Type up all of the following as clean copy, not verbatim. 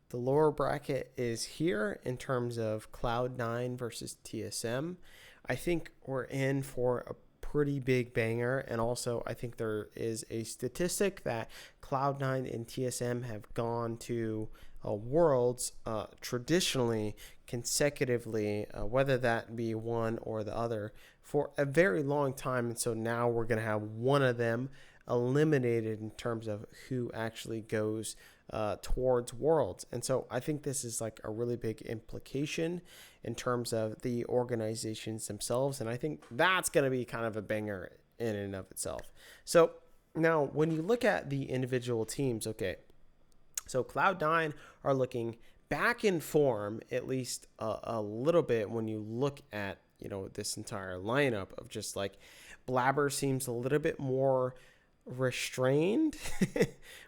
The lower bracket is here in terms of Cloud9 versus TSM. I think we're in for a pretty big banger, and also I think there is a statistic that Cloud9 and TSM have gone to Worlds traditionally, consecutively, whether that be one or the other, for a very long time. And so now we're going to have one of them eliminated in terms of who actually goes towards Worlds. And so I think this is like a really big implication in terms of the organizations themselves. And I think that's going to be kind of a banger in and of itself. So now when you look at the individual teams, okay, so Cloud9 are looking back in form, at least a little bit when you look at, this entire lineup of just like Blabber seems a little bit more restrained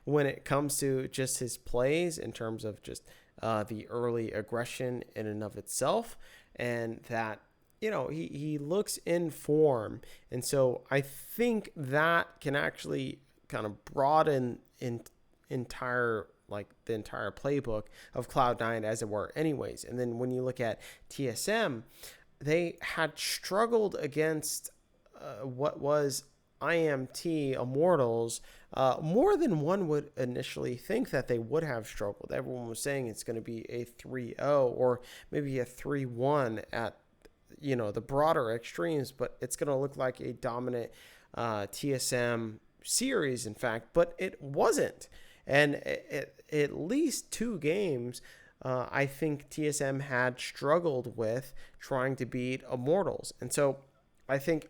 when it comes to just his plays in terms of just the early aggression in and of itself, and that he looks in form. And so I think that can actually kind of broaden the entire playbook of Cloud9, as it were, anyways. And then when you look at TSM, they had struggled against what was IMT Immortals more than one would initially think that they would have struggled. Everyone was saying it's going to be a 3-0 or maybe a 3-1 at the broader extremes, but it's going to look like a dominant TSM series, in fact, but it wasn't. And at least 2 games, I think TSM had struggled with trying to beat Immortals. And so I think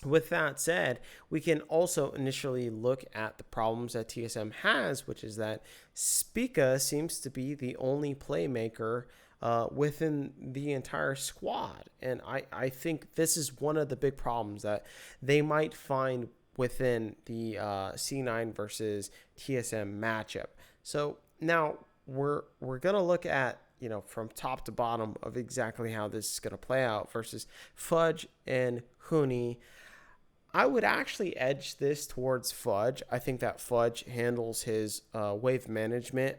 with that said, we can also initially look at the problems that TSM has, which is that Spica seems to be the only playmaker within the entire squad. And I think this is one of the big problems that they might find within the C9 versus TSM matchup. So now we're going to look at, from top to bottom of exactly how this is going to play out versus Fudge and Huni. I would actually edge this towards Fudge. I think that Fudge handles his wave management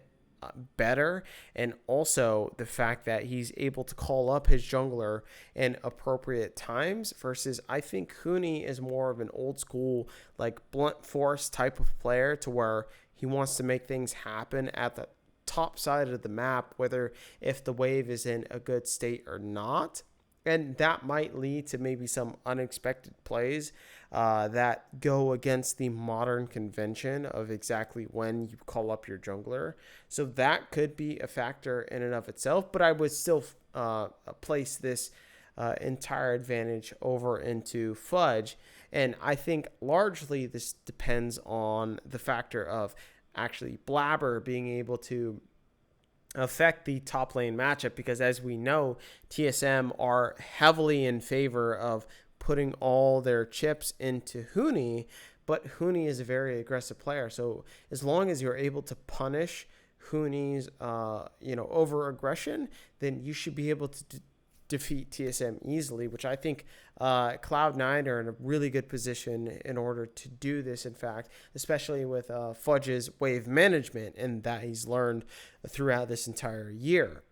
better, and also the fact that he's able to call up his jungler in appropriate times versus I think Huni is more of an old school like blunt force type of player, to where he wants to make things happen at the top side of the map, whether if the wave is in a good state or not. And that might lead to maybe some unexpected plays that go against the modern convention of exactly when you call up your jungler. So that could be a factor in and of itself, but I would still place this entire advantage over into Fudge. And I think largely this depends on the factor of actually Blabber being able to affect the top lane matchup, because as we know, TSM are heavily in favor of putting all their chips into Huni, but Huni is a very aggressive player. So as long as you're able to punish Huni's over aggression, then you should be able to defeat TSM easily, which I think Cloud9 are in a really good position in order to do this, in fact, especially with Fudge's wave management and that he's learned throughout this entire year.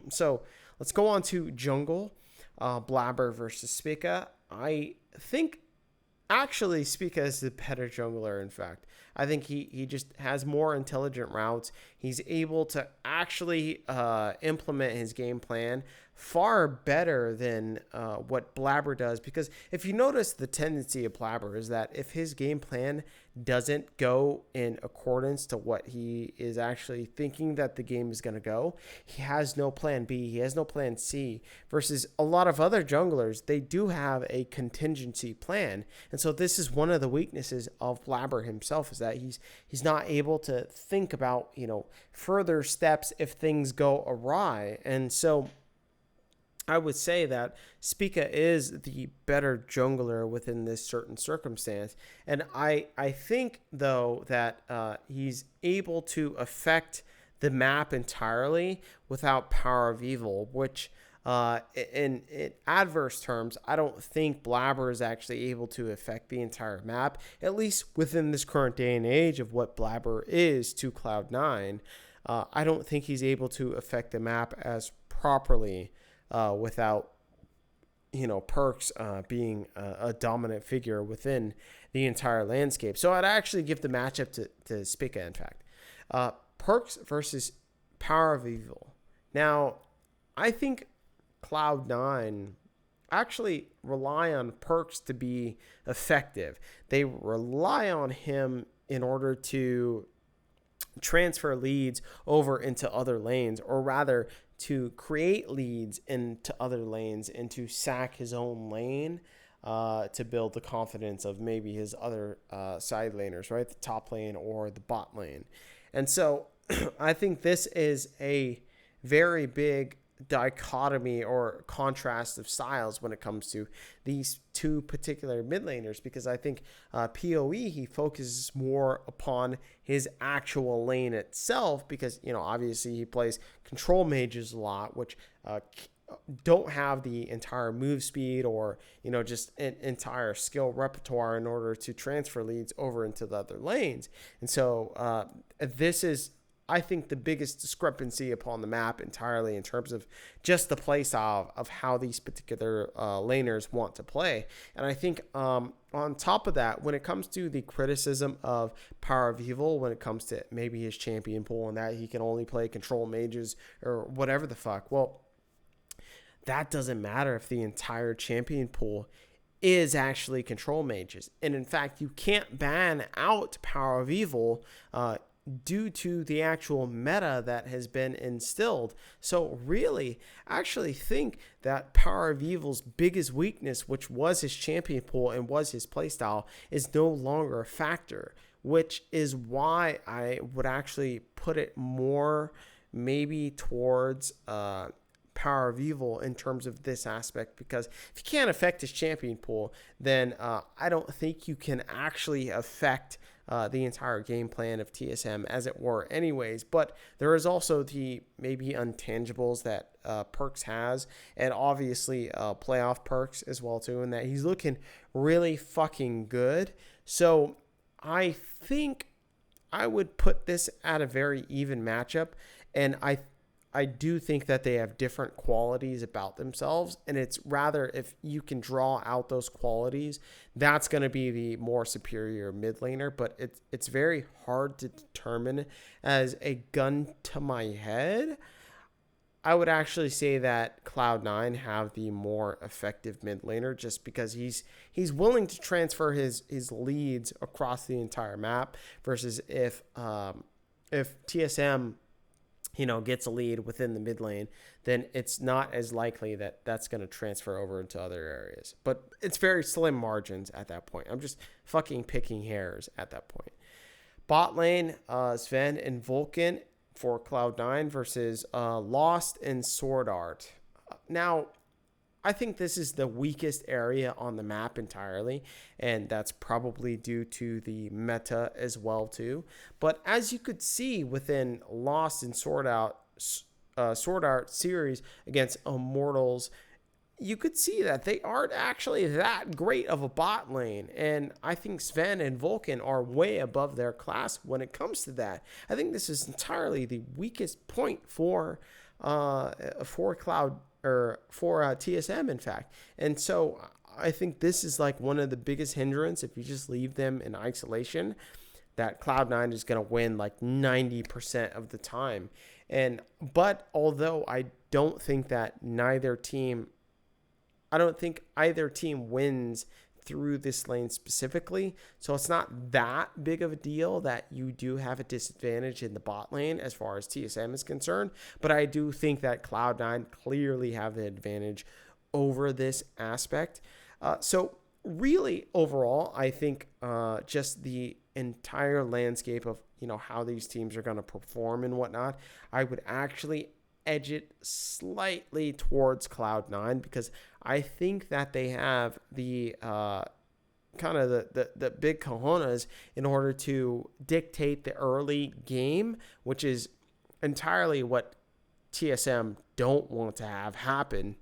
So let's go on to jungle, Blabber versus Spica. I think actually Spica is the better jungler, in fact. I think he just has more intelligent routes. He's able to actually implement his game plan far better than what Blabber does. Because if you notice, the tendency of Blabber is that if his game plan doesn't go in accordance to what he is actually thinking that the game is going to go, he has no plan B, he has no plan C, versus a lot of other junglers, they do have a contingency plan. And so this is one of the weaknesses of Blabber himself, is that he's not able to think about, further steps if things go awry. And so I would say that Spica is the better jungler within this certain circumstance. And I think, though, that he's able to affect the map entirely without Power of Evil, which in adverse terms, I don't think Blabber is actually able to affect the entire map, at least within this current day and age of what Blabber is to Cloud9. I don't think he's able to affect the map as properly without Perks being a dominant figure within the entire landscape. So I'd actually give the matchup to Spica, in fact. Perks versus Power of Evil. Now, I think Cloud9 actually rely on Perks to be effective. They rely on him in order to transfer leads over into other lanes, or rather to create leads into other lanes and to sack his own lane to build the confidence of maybe his other side laners, right? The top lane or the bot lane. And so I think this is a very big dichotomy or contrast of styles when it comes to these two particular mid laners, because I think PoE, he focuses more upon his actual lane itself, because obviously he plays control mages a lot, which don't have the entire move speed or just an entire skill repertoire in order to transfer leads over into the other lanes. And so this is, I think, the biggest discrepancy upon the map entirely in terms of just the play style of how these particular laners want to play. And I think on top of that, when it comes to the criticism of Power of Evil, when it comes to maybe his champion pool and that he can only play control mages or whatever the fuck, well, that doesn't matter if the entire champion pool is actually control mages. And in fact, you can't ban out Power of Evil due to the actual meta that has been instilled. So really, I actually think that Power of Evil's biggest weakness, which was his champion pool and was his playstyle, is no longer a factor, which is why I would actually put it more maybe towards Power of Evil in terms of this aspect, because if you can't affect his champion pool, then I don't think you can actually affect the entire game plan of TSM, as it were, anyways. But there is also the maybe intangibles that Perks has, and obviously playoff Perks as well too, and that he's looking really fucking good. So I think I would put this at a very even matchup, and I do think that they have different qualities about themselves, and it's rather, if you can draw out those qualities, that's going to be the more superior mid laner. But it's very hard to determine. As a gun to my head, I would actually say that Cloud9 have the more effective mid laner, just because he's willing to transfer his leads across the entire map, versus if TSM gets a lead within the mid lane, then it's not as likely that that's going to transfer over into other areas. But it's very slim margins at that point. I'm just fucking picking hairs at that point. Bot lane, Sven and Vulcan for Cloud9 versus Lost and Sword Art. Now, I think this is the weakest area on the map entirely, and that's probably due to the meta as well too. But as you could see within Lost and Sword Art series against Immortals, you could see that they aren't actually that great of a bot lane, and I think Sven and Vulcan are way above their class when it comes to that. I think this is entirely the weakest point for TSM, in fact. And so I think this is like one of the biggest hindrance. If you just leave them in isolation, that Cloud9 is going to win like 90% of the time. But although I don't think either team wins through this lane specifically, so it's not that big of a deal that you do have a disadvantage in the bot lane as far as TSM is concerned. But I do think that Cloud9 clearly have the advantage over this aspect. So really, overall, I think just the entire landscape of how these teams are going to perform and whatnot, I would actually edge it slightly towards Cloud9, because I think that they have the kind of the big cojones in order to dictate the early game, which is entirely what TSM don't want to have happen.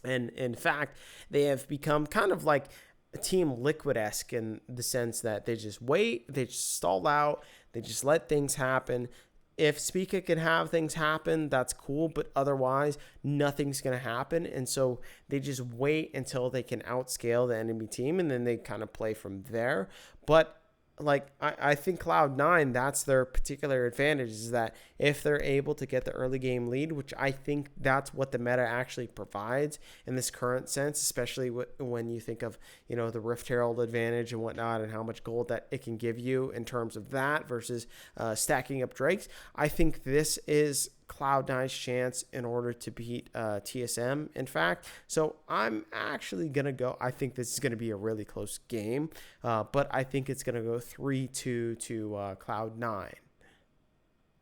And in fact, they have become kind of like a Team Liquid-esque in the sense that they just wait, they just stall out, they just let things happen. if Spica can have things happen, that's cool, but otherwise, nothing's going to happen. And so they just wait until they can outscale the enemy team, and then they kind of play from there. But like I think Cloud9, that's their particular advantage, is that if they're able to get the early game lead, which I think that's what the meta actually provides in this current sense, especially when you think of, the Rift Herald advantage and whatnot, and how much gold that it can give you in terms of that versus stacking up Drakes. I think this is Cloud9's chance in order to beat TSM, in fact. So I'm actually going to go, I think this is going to be a really close game, but I think it's going to go 3-2 to Cloud9.